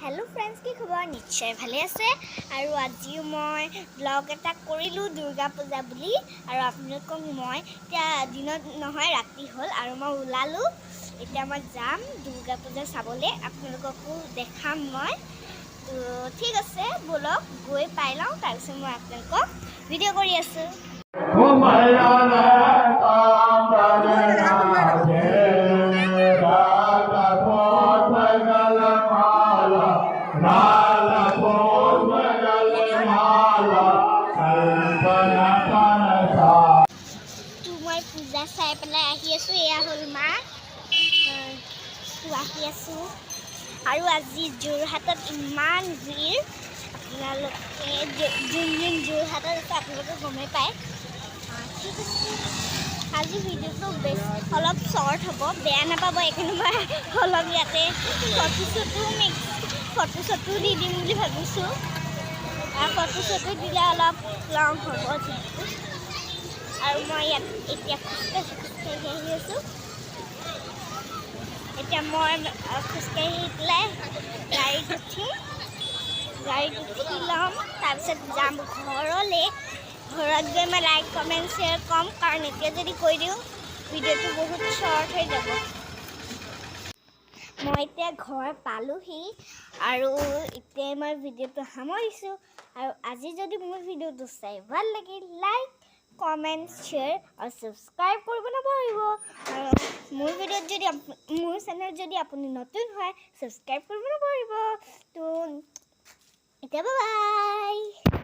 hello friends की खबर निश्चय भाले আছে আৰু আজি মই ব্লগ এটা কৰিলো দুৰ্গা পূজা বুলি আৰু আপোনালোকক মই এতিয়া দিনত নহয় ৰাতি হ'ল আৰু মই ওলালো এতিয়া মই যাম দুৰ্গা পূজা চাবলৈ আপোনালোককো দেখাম মই তো ঠিক আছে বলক গৈ পাই লওঁ তাৰপিছত মই আপোনালোকক ভিডিঅ' কৰি আছোঁ পূজা চাই পেলাই আহি আছোঁ এয়া হ'ল মা আহি আছোঁ আৰু আজি যোৰহাটত ইমান ভিৰ আপোনালোকে যোন যোৰহাটত আছে আপোনালোকে গমেই পায় ঠিক আছে আজি ভিডিঅ'টো অলপ শ্বৰ্ট হ'ব বেয়া নাপাব এইখিনি মই অলপ ইয়াতে ফটো চটো দি দিম বুলি ভাবিছোঁ ফটো চটো দিলে অলপ লং হ'ব যিহেতু আৰু মই ইয়াত এতিয়া খোজকাঢ়ি আহি আছোঁ এতিয়া মই খোজকাঢ়ি পেলাই গাড়ীত উঠি ল'ম তাৰপিছত যাম ঘৰলৈ ঘৰত গৈ মই লাইক কমেণ্ট শ্বেয়াৰ ক'ম কাৰণ এতিয়া যদি কৈ দিওঁ ভিডিঅ'টো বহুত শ্বৰ্ট হৈ যাব মই এতিয়া ঘৰ পালোহি আৰু এতিয়া মই ভিডিঅ'টো সামৰিছোঁ আৰু আজি যদি মোৰ ভিডিঅ'টো চাই ভাল লাগে লাইক কমেণ্ট শ্বেয়াৰ আৰু ছাবস্ক্ৰাইব কৰিব নাপাহৰিব আৰু মোৰ চেনেল যদি আপুনি নতুন হয় ছাবস্ক্ৰাইব কৰিব নাপাহৰিব তো এতিয়া বাই